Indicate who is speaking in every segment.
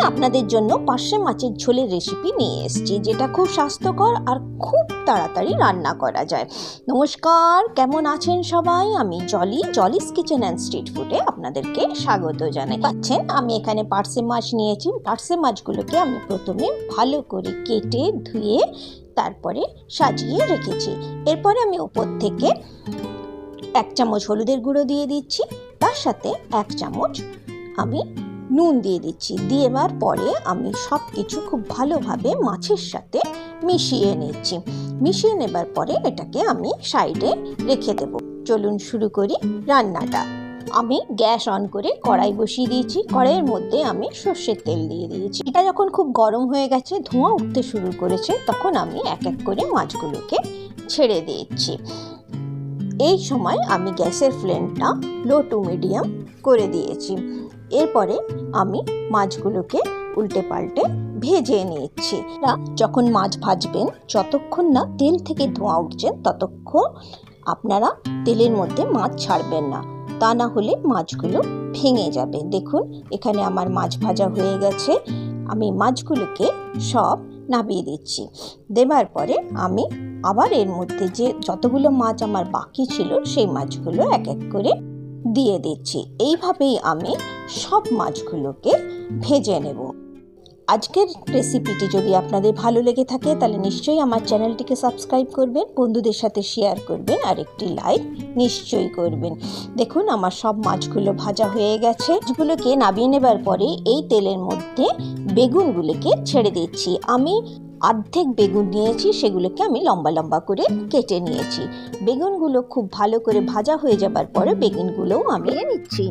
Speaker 1: আপনাদের জন্য পার্শে মাছের ঝোলের রেসিপি নিয়ে এসেছি, যেটা খুব স্বাস্থ্যকর আর খুব তাড়াতাড়ি রান্না করা যায়। নমস্কার, কেমন আছেন সবাই? আমি জলিস কিচেন অ্যান্ড স্ট্রিট ফুডে আপনাদেরকে স্বাগত জানাই। পাচ্ছেন আমি এখানে পার্শে মাছ নিয়েছি। পার্শে মাছগুলোকে আমি প্রথমে ভালো করে কেটে ধুয়ে তারপরে সাজিয়ে রেখেছি। এরপরে আমি উপর থেকে 1 চামচ হলুদের গুঁড়ো দিয়ে দিচ্ছি, তার সাথে 1 চামচ আমি নুন দিয়ে দিচ্ছি। দেওয়ার পরে আমি সব কিছু খুব ভালোভাবে মাছের সাথে মিশিয়ে নিচ্ছি। মিশিয়ে নেবার পরে এটাকে আমি সাইডে রেখে দেব। চলুন শুরু করি রান্নাটা। আমি গ্যাস অন করে কড়াই বসিয়ে দিয়েছি। কড়াইয়ের মধ্যে আমি সর্ষের তেল দিয়ে দিয়েছি। এটা যখন খুব গরম হয়ে গেছে, ধোঁয়া উঠতে শুরু করেছে, তখন আমি এক এক করে মাছগুলোকে ছেড়ে দিচ্ছি। এই সময় আমি গ্যাসের ফ্লেমটা লো টু মিডিয়াম করে দিয়েছি। এরপরে আমি মাছগুলোকে উল্টে পাল্টে ভেজে নিচ্ছি। যখন মাছ ভাজবেন, যতক্ষণ না তেল থেকে ধোঁয়া উঠছে ততক্ষণ আপনারা তেলের মধ্যে মাছ ছাড়বেন না, তা না হলে মাছগুলো ভেঙে যাবে। দেখুন এখানে আমার মাছ ভাজা হয়ে গেছে। আমি মাছগুলোকে সব নামিয়ে দিচ্ছি। দেবার পরে আমি আবার এর মধ্যে যে যতগুলো মাছ আমার বাকি ছিল সেই মাছগুলো এক এক করে দিয়ে দিচ্ছি। এইভাবেই আমি সব মাছগুলোকে ভেজে নেব। আজকের রেসিপিটি যদি আপনাদের ভালো লেগে থাকে তাহলে নিশ্চয়ই আমার চ্যানেলটিকে সাবস্ক্রাইব করবেন, বন্ধুদের সাথে শেয়ার করবেন আর একটি লাইক নিশ্চয়ই করবেন। দেখুন আমার সব মাছগুলো ভাজা হয়ে গেছে। মাছগুলোকে নামিয়ে নেবার পরে এই তেলের মধ্যে বেগুনগুলোকে ছেড়ে দিচ্ছি। আমি অর্ধেক বেগুন নিয়েছি, সেগুলোকে আমি লম্বা লম্বা করে কেটে নিয়েছি। বেগুনগুলো খুব ভালো করে ভাজা হয়ে যাবার পরে বেগুনগুলোও আমি নিচ্ছি।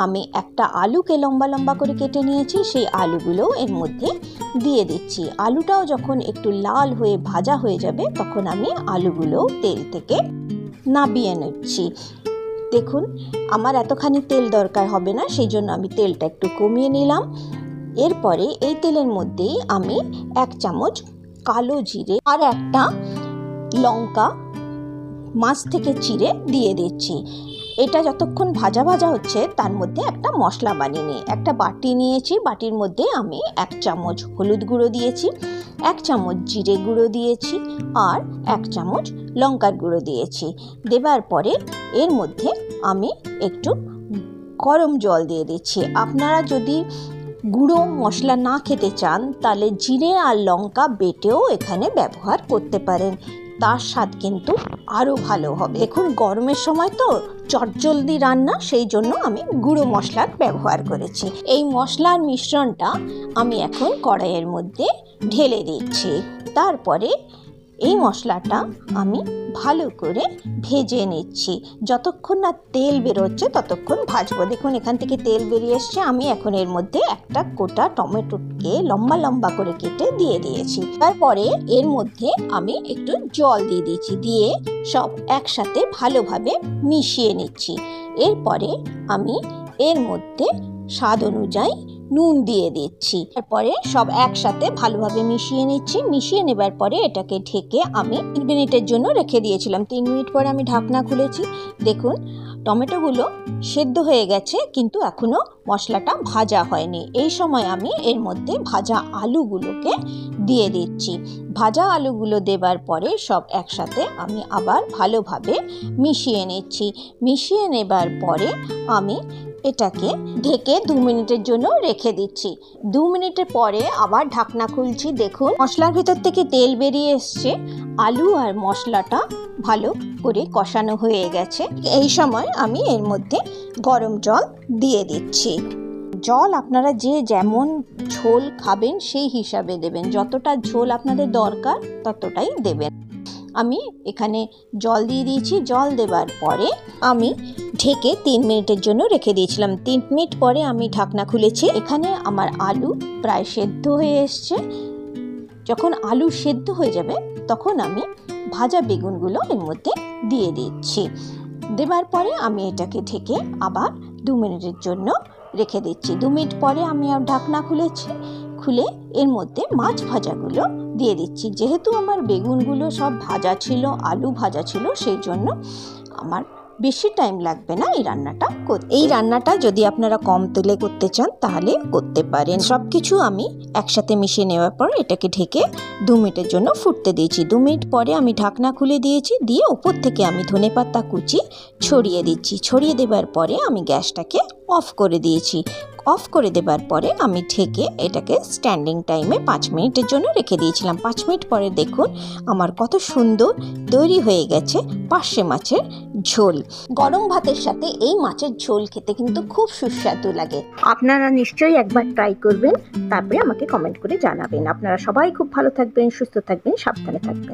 Speaker 1: আমি একটা আলুকে লম্বা লম্বা করে কেটে নিয়েছি, সেই আলুগুলোও এর মধ্যে দিয়ে দিচ্ছি। আলুটাও যখন একটু লাল হয়ে ভাজা হয়ে যাবে তখন আমি আলুগুলোও তেল থেকে নামিয়ে নিচ্ছি। দেখুন আমার এতখানি তেল দরকার হবে না, সেই জন্য আমি তেলটা একটু কমিয়ে নিলাম। এরপরে এই তেলের মধ্যেই আমি 1 চামচ কালো জিরে আর একটা লঙ্কা মাছ থেকে চিড়ে দিয়ে দিচ্ছি। এটা যতক্ষণ ভাজা ভাজা হচ্ছে তার মধ্যে একটা মশলা বানিয়ে নিই। একটা বাটি নিয়েছি, বাটির মধ্যে আমি 1 চামচ হলুদ গুঁড়ো দিয়েছি, 1 চামচ জিরে গুঁড়ো দিয়েছি আর 1 চামচ লঙ্কার গুঁড়ো দিয়েছি। দেবার পরে এর মধ্যে আমি একটু গরম জল দিয়ে দিচ্ছি। আপনারা যদি গুঁড়ো মশলা না খেতে চান তাহলে জিরে আর লঙ্কা বেটেও এখানে ব্যবহার করতে পারেন, তার স্বাদ কিন্তু আরও ভালো হবে। দেখুন গরমের সময় তো চটজলদি রান্না, সেই জন্য আমি গুঁড়ো মশলার ব্যবহার করেছি। এই মশলার মিশ্রণটা আমি এখন কড়াইয়ের মধ্যে ঢেলে দিচ্ছি। তারপরে এই মশলাটা আমি ভালো করে ভেজে নিচ্ছি। যতক্ষণ না তেল বেরোচ্ছে ততক্ষণ ভাজবো। দেখুন এখান থেকে তেল বেরিয়ে এসছে। আমি এখন এর মধ্যে একটা গোটা টমেটোকে লম্বা লম্বা করে কেটে দিয়ে দিয়েছি। তারপরে এর মধ্যে আমি একটু জল দিয়ে দিয়েছি, দিয়ে সব একসাথে ভালোভাবে মিশিয়ে নিচ্ছি। এরপরে আমি এর মধ্যে স্বাদ অনুযায়ী নুন দিয়ে দিচ্ছি। তারপরে সব একসাথে ভালোভাবে মিশিয়ে নিচ্ছি। মিশিয়ে নেবার পরে এটাকে ঢেকে আমি 3 মিনিটের জন্য রেখে দিয়েছিলাম। 3 মিনিট পরে আমি ঢাকনা খুলেছি। দেখুন টমেটোগুলো সেদ্ধ হয়ে গেছে, কিন্তু এখনও মশলাটা ভাজা হয়নি। এই সময় আমি এর মধ্যে ভাজা আলুগুলোকে দিয়ে দিচ্ছি। ভাজা আলুগুলো দেবার পরে সব একসাথে আমি আবার ভালোভাবে মিশিয়ে নিচ্ছি। মিশিয়ে নেবার পরে আমি এটাকে ঢেকে 2 মিনিটের জন্য রেখে দিচ্ছি। 2 মিনিটের পরে আবার ঢাকনা খুলছি। দেখুন মশলার ভেতর থেকে তেল বেরিয়ে এসছে, আলু আর মশলাটা ভালো করে কষানো হয়ে গেছে। এই সময় আমি এর মধ্যে গরম জল দিয়ে দিচ্ছি। জল আপনারা যে যেমন ঝোল খাবেন সেই হিসাবে দেবেন, যতটা ঝোল আপনাদের দরকার ততটাই দেবেন। আমি এখানে জল দিয়ে দিয়েছি। জল দেবার পরে আমি ঢেকে 3 মিনিটের জন্য রেখে দিয়েছিলাম। 3 মিনিট পরে আমি ঢাকনা খুলেছি। এখানে আমার আলু প্রায় সেদ্ধ হয়ে এসছে। যখন আলু সেদ্ধ হয়ে যাবে তখন আমি ভাজা বেগুনগুলো এর মধ্যে দিয়ে দিচ্ছি। দেবার পরে আমি এটাকে ঢেকে আবার 2 মিনিটের জন্য রেখে দিচ্ছি। 2 মিনিট পরে আমি আর ঢাকনা খুলেছি। খুলে এর মধ্যে মাছ ভাজাগুলো দিয়ে দিচ্ছি। যেহেতু আমার বেগুনগুলো সব ভাজা ছিল, আলু ভাজা ছিল, সেই জন্য আমার বেশি টাইম লাগবে না এই রান্নাটা করতে। এই রান্নাটা যদি আপনারা কম তেলে করতে চান তাহলে করতে পারেন। সব কিছু আমি একসাথে মিশিয়ে নেওয়ার পর এটাকে ঢেকে 2 মিনিটের জন্য ফুটতে দিয়েছি। 2 মিনিট পরে আমি ঢাকনা খুলে দিয়েছি, দিয়ে উপর থেকে আমি ধনেপাতা কুচি ছড়িয়ে দিচ্ছি। ছড়িয়ে দেবার পরে আমি গ্যাসটাকে অফ করে দিয়েছি। অফ করে দেবার পরে আমি ঢেকে এটাকে স্ট্যান্ডিং টাইমে 5 মিনিটের জন্য রেখে দিয়েছিলাম। 5 মিনিট পরে দেখুন আমার কত সুন্দর তৈরি হয়ে গেছে পার্শে মাছের ঝোল। গরম ভাতের সাথে এই মাছের ঝোল খেতে কিন্তু খুব সুস্বাদু লাগে। আপনারা নিশ্চয়ই একবার ট্রাই করবেন, তারপরে আমাকে কমেন্ট করে জানাবেন। আপনারা সবাই খুব ভালো থাকবেন, সুস্থ থাকবেন, সাবধানে থাকবেন।